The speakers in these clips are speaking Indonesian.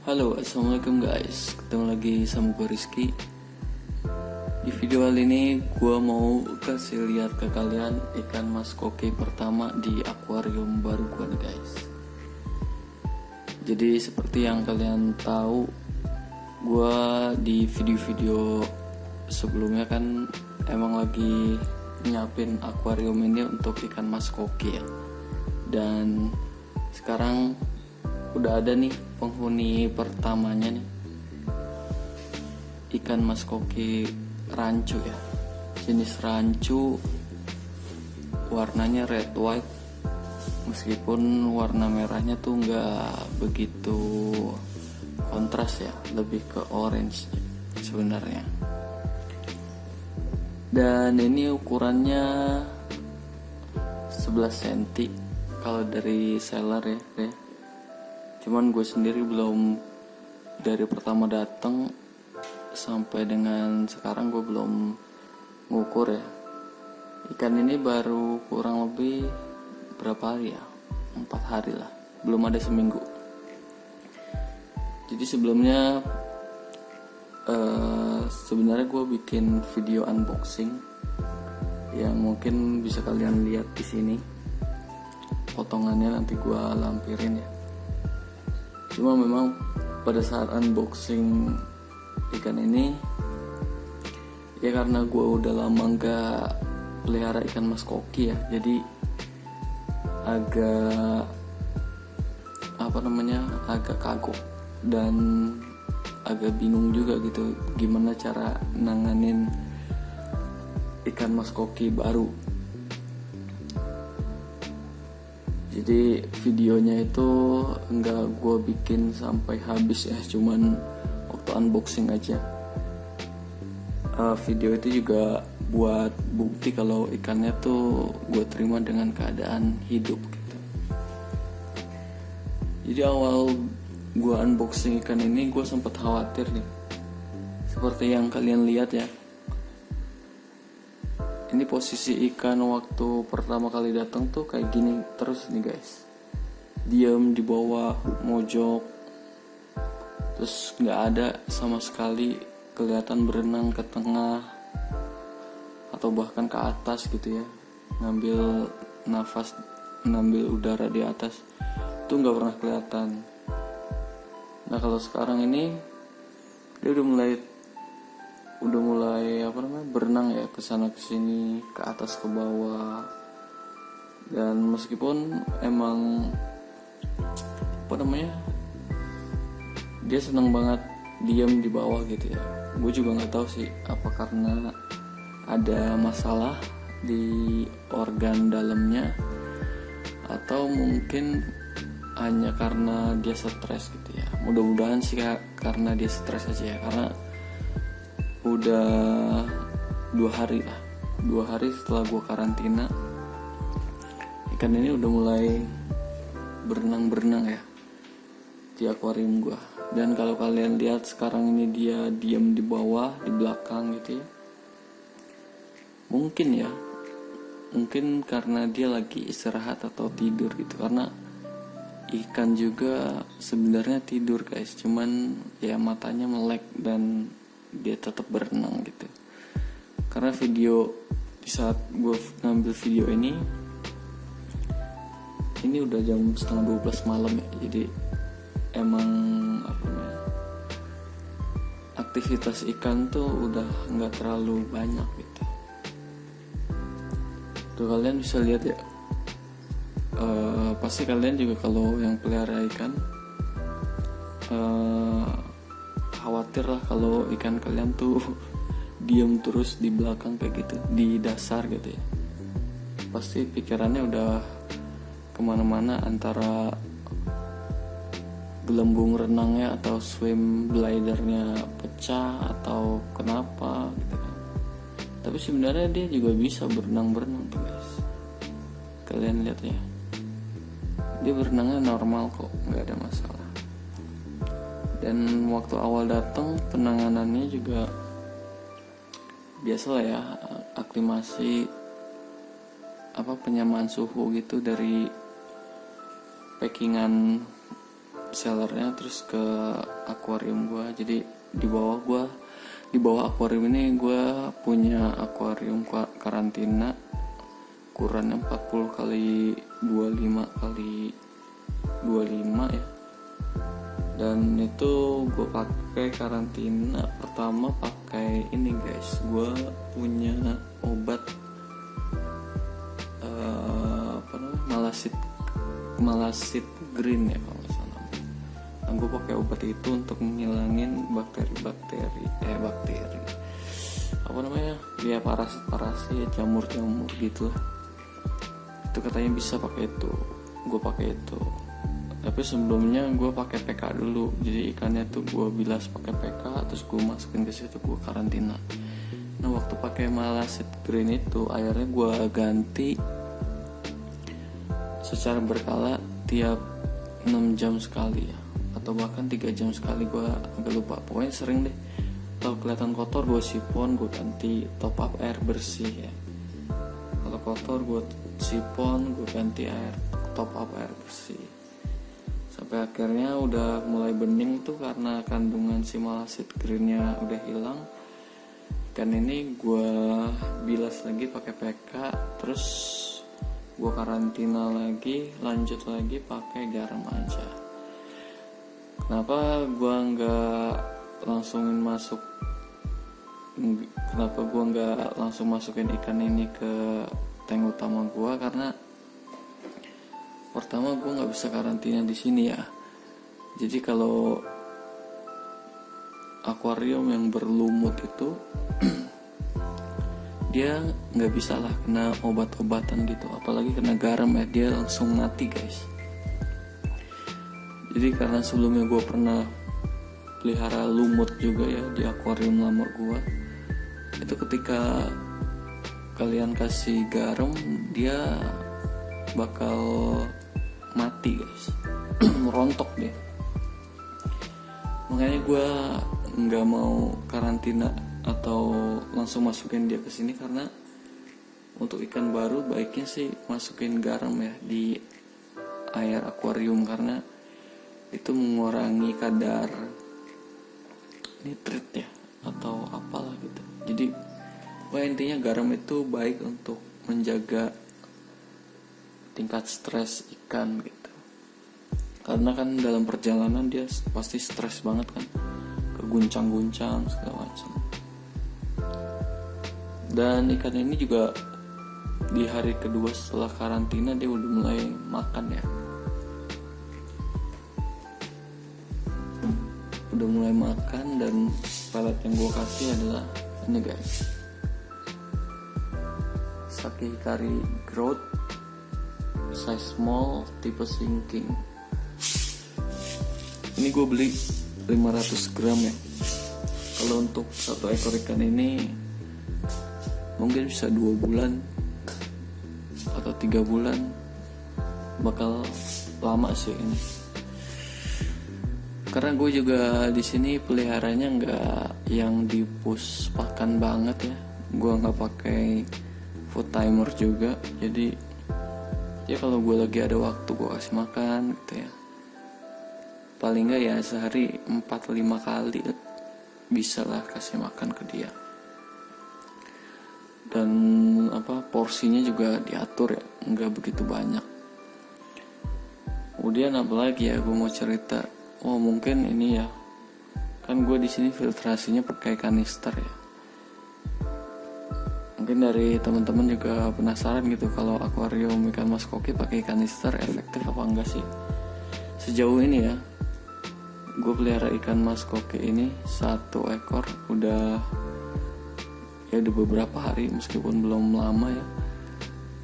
Halo, assalamualaikum guys. Ketemu lagi sama gue Rizky. Di video kali ini gue mau kasih lihat ke kalian ikan mas koki pertama di akuarium baru gue nih guys. Jadi seperti yang kalian tahu, gue di video-video sebelumnya kan emang lagi nyiapin akuarium ini untuk ikan mas koki ya. Dan sekarang udah ada nih penghuni pertamanya nih, ikan mas koki rancu ya, jenis rancu, warnanya red white, meskipun warna merahnya tuh nggak begitu kontras ya, lebih ke orange sebenarnya. Dan ini ukurannya 11 cm kalau dari seller ya. Cuman gue sendiri belum, dari pertama datang sampai dengan sekarang gue belum ngukur ya. Ikan ini baru kurang lebih berapa hari ya, 4 hari lah, belum ada seminggu. Jadi sebelumnya sebenarnya gue bikin video unboxing yang mungkin bisa kalian lihat di sini, potongannya nanti gue lampirin ya. Cuma memang pada saat unboxing ikan ini ya, karena gue udah lama gak pelihara ikan mas koki ya, jadi agak agak kagok dan agak bingung juga gitu gimana cara nanganin ikan mas koki baru. Jadi videonya itu nggak gue bikin sampai habis ya, cuman waktu unboxing aja. Video itu juga buat bukti kalau ikannya tuh gue terima dengan keadaan hidup gitu. Jadi awal gue unboxing ikan ini gue sempat khawatir nih, seperti yang kalian lihat ya. Ini posisi ikan waktu pertama kali datang tuh kayak gini terus nih guys, diam di bawah mojok, terus nggak ada sama sekali kelihatan berenang ke tengah atau bahkan ke atas gitu ya, ngambil nafas, ngambil udara di atas, itu nggak pernah kelihatan. Nah kalau sekarang ini dia udah mulai berenang ya, kesana kesini, ke atas ke bawah. Dan meskipun emang dia senang banget diam di bawah gitu ya, gue juga nggak tahu sih apa karena ada masalah di organ dalamnya atau mungkin hanya karena dia stres gitu ya. Mudah-mudahan sih karena dia stres aja ya, karena udah 2 hari setelah gue karantina, ikan ini udah mulai berenang ya di akuarium gue. Dan kalau kalian lihat sekarang ini dia diam di bawah, di belakang gitu ya, mungkin karena dia lagi istirahat atau tidur gitu, karena ikan juga sebenarnya tidur guys, cuman ya matanya melek dan dia tetap berenang gitu. Karena video di saat gue ngambil video ini udah jam 11:30 malam ya, jadi emang aktivitas ikan tuh udah nggak terlalu banyak gitu. Tuh kalian bisa lihat ya, pasti kalian juga kalau yang pelihara ikan khawatir lah kalau ikan kalian tuh diem terus di belakang kayak gitu, di dasar gitu ya. Pasti pikirannya udah kemana-mana, antara gelembung renangnya atau swim glidernya pecah atau kenapa gitu kan. Tapi sebenarnya dia juga bisa berenang tuh guys, kalian lihat ya, dia berenangnya normal kok, nggak ada masalah. Dan waktu awal datang penanganannya juga biasa lah ya, aklimasi penyamaan suhu gitu dari packingan sellernya terus ke akuarium gue. Jadi di bawah akuarium ini gue punya akuarium karantina ukurannya 40 kali 25 kali 25 ya. Dan itu gue pakai karantina pertama pakai ini guys, gue punya obat malasit green ya kalau nggak salah. Nah, gue pakai obat itu untuk ngilangin bakteri ya parasit jamur gitu lah. Itu katanya bisa pakai itu, gue pakai itu. Tapi sebelumnya gue pakai PK dulu, jadi ikannya tuh gue bilas pakai PK, terus gue masukin ke situ, gue karantina. Nah waktu pakai malasit green itu airnya gue ganti secara berkala tiap 6 jam sekali ya, atau bahkan 3 jam sekali, gue agak lupa. Pokoknya sering deh, kalau kelihatan kotor gue sipon, gue ganti top up air bersih ya. Kalau kotor gue sipon, gue ganti air top up air bersih. Sampai akhirnya udah mulai bening tuh karena kandungan si malasit greennya udah hilang. Ikan ini gue bilas lagi pakai PK, terus gue karantina lagi, lanjut lagi pakai garam aja. Kenapa gue nggak langsung masukin ikan ini ke tank utama gue? Karena pertama gue nggak bisa karantina di sini ya. Jadi kalau akuarium yang berlumut itu dia nggak bisa lah kena obat-obatan gitu, apalagi kena garam ya, dia langsung mati guys. Jadi karena sebelumnya gue pernah pelihara lumut juga ya di akuarium lama gue, itu ketika kalian kasih garam dia bakal mati guys, merontok deh. Makanya gue nggak mau karantina atau langsung masukin dia ke sini, karena untuk ikan baru baiknya sih masukin garam ya di air akuarium, karena itu mengurangi kadar nitrit ya atau apalah gitu. Jadi intinya garam itu baik untuk menjaga tingkat stres ikan gitu, karena kan dalam perjalanan dia pasti stres banget kan, keguncang-guncang segala macam. Dan ikan ini juga di hari kedua setelah karantina dia udah mulai makan ya, udah mulai makan. Dan pelet yang gue kasih adalah ini guys, Sake Hikari Growth size small tipe sinking. Ini gue beli 500 gram ya. Kalau untuk satu ekor ikan ini mungkin bisa 2 bulan atau 3 bulan, bakal lama sih ini. Karena gue juga di sini peliharanya nggak yang dipus pakan banget ya, gue nggak pakai food timer juga. Jadi ya kalau gue lagi ada waktu gue kasih makan gitu ya, paling nggak ya sehari 4-5 kali bisa lah kasih makan ke dia. Dan porsinya juga diatur ya, nggak begitu banyak. Kemudian apalagi ya gue mau cerita, mungkin ini ya, kan gue di sini filtrasinya pakai kanister ya. Mungkin dari teman-teman juga penasaran gitu, kalau akuarium ikan mas koki pakai kanister efektif apa enggak sih? Sejauh ini ya, gue pelihara ikan mas koki ini 1 ekor udah beberapa hari, meskipun belum lama ya.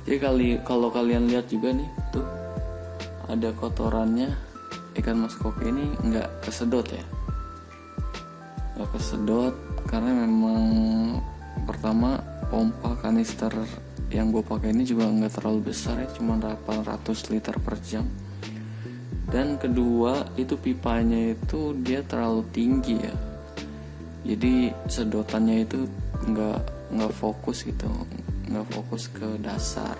Jadi kalau kalian lihat juga nih tuh ada kotorannya, ikan mas koki ini nggak kesedot ya, nggak kesedot karena memang pertama pompa kanister yang gue pakai ini juga nggak terlalu besar ya, cuma 800 liter per jam. Dan kedua itu pipanya itu dia terlalu tinggi ya, jadi sedotannya itu nggak fokus gitu, nggak fokus ke dasar.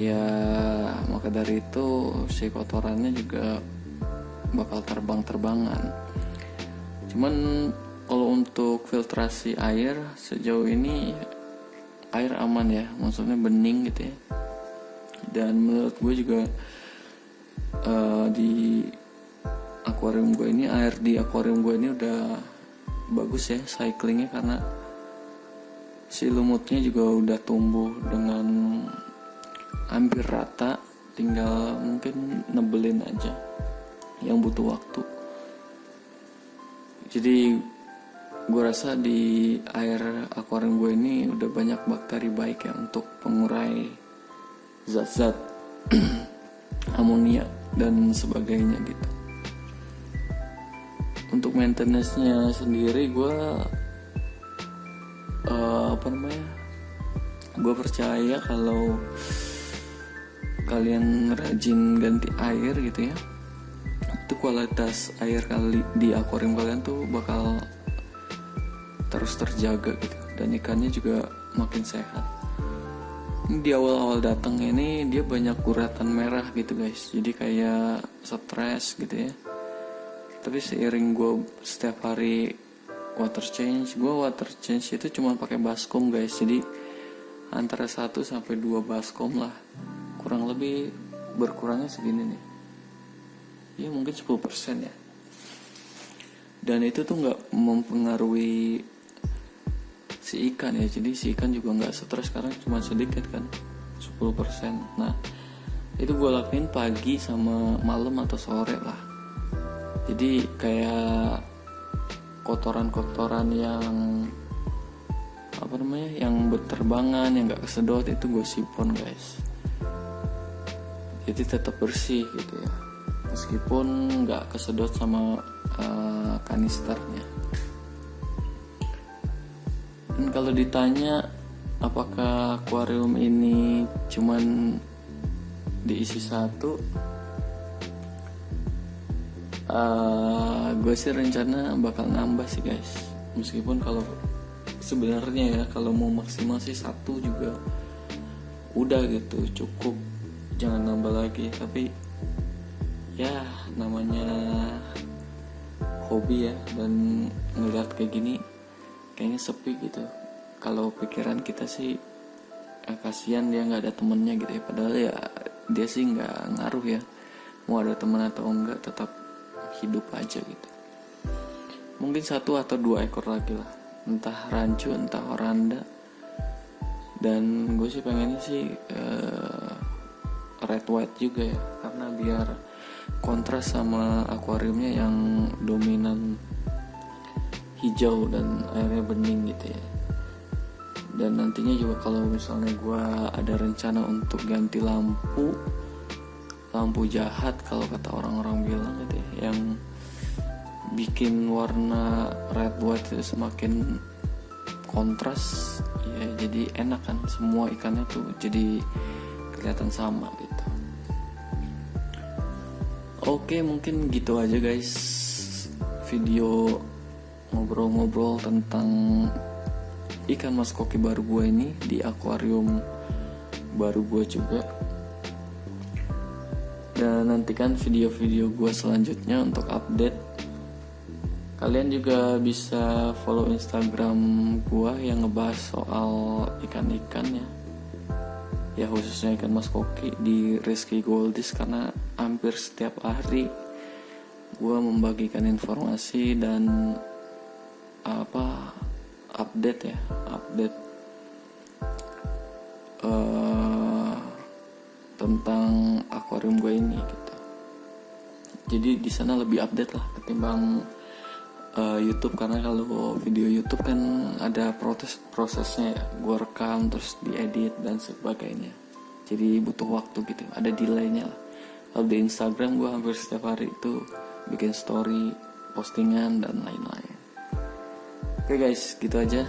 ya maka dari itu si kotorannya juga bakal terbang-terbangan. Cuman kalau untuk filtrasi air sejauh ini air aman ya, maksudnya bening gitu ya. Dan menurut gue juga di akuarium gue ini, air di akuarium gue ini udah bagus ya cyclingnya, karena si lumutnya juga udah tumbuh dengan hampir rata, tinggal mungkin nebelin aja yang butuh waktu. Jadi gue rasa di air akuarium gue ini udah banyak bakteri baik ya untuk pengurai zat-zat amonia dan sebagainya gitu. Untuk maintenance-nya sendiri gue gue percaya kalau kalian rajin ganti air gitu ya, itu kualitas air kali di akuarium kalian tuh bakal terus terjaga gitu, dan ikannya juga makin sehat. Di awal-awal datang ini dia banyak guratan merah gitu guys, jadi kayak stres gitu ya. Tapi seiring gue setiap hari water change itu cuma pakai baskom guys, jadi antara 1 sampai 2 baskom lah, kurang lebih berkurangnya segini nih ya, mungkin 10% ya. Dan itu tuh nggak mempengaruhi si ikan ya, jadi si ikan juga nggak stres karena cuma sedikit kan, 10%. Nah itu gue lakuin pagi sama malam atau sore lah, jadi kayak kotoran-kotoran yang yang berterbangan, yang nggak kesedot, itu gue sipon guys, jadi tetap bersih gitu ya, meskipun nggak kesedot sama kanisternya. Dan kalau ditanya apakah akuarium ini cuman diisi 1, gue sih rencana bakal nambah sih guys, meskipun kalau sebenarnya ya kalau mau maksimal sih 1 juga udah gitu, cukup, jangan nambah lagi. Tapi ya namanya hobi ya, dan ngeliat kayak gini kayaknya sepi gitu. Kalau pikiran kita sih kasihan dia nggak ada temennya gitu ya, padahal ya dia sih nggak ngaruh ya, mau ada teman atau enggak tetap hidup aja gitu. Mungkin 1 atau 2 ekor lagi lah, entah rancu entah oranda. Dan gue sih pengennya sih red white juga ya, karena biar kontras sama akuariumnya yang dominan hijau dan airnya bening gitu ya. Dan nantinya juga kalau misalnya gue ada rencana untuk ganti lampu jahat kalau kata orang-orang bilang gitu ya, yang bikin warna red white itu semakin kontras ya, jadi enak kan, semua ikannya tuh jadi kelihatan sama gitu. Oke, mungkin gitu aja guys video ngobrol-ngobrol tentang ikan mas koki baru gue ini di akuarium baru gue juga. Dan nantikan video-video gue selanjutnya untuk update. Kalian juga bisa follow Instagram gue yang ngebahas soal ikan-ikan ya khususnya ikan mas koki di Rizky Goldies, karena hampir setiap hari gue membagikan informasi dan update tentang akuarium gue ini gitu. Jadi di sana lebih update lah ketimbang YouTube, karena kalau video YouTube kan ada prosesnya ya, gue rekam terus diedit dan sebagainya, jadi butuh waktu gitu, ada delaynya lah. Kalau di Instagram gue hampir setiap hari itu bikin story, postingan dan lain-lain. Oke guys, gitu aja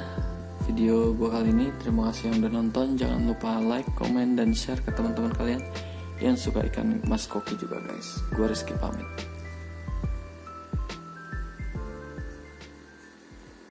video gue kali ini. Terima kasih yang udah nonton. Jangan lupa like, komen, dan share ke teman-teman kalian yang suka ikan mas koki juga guys. Gue Rizky pamit.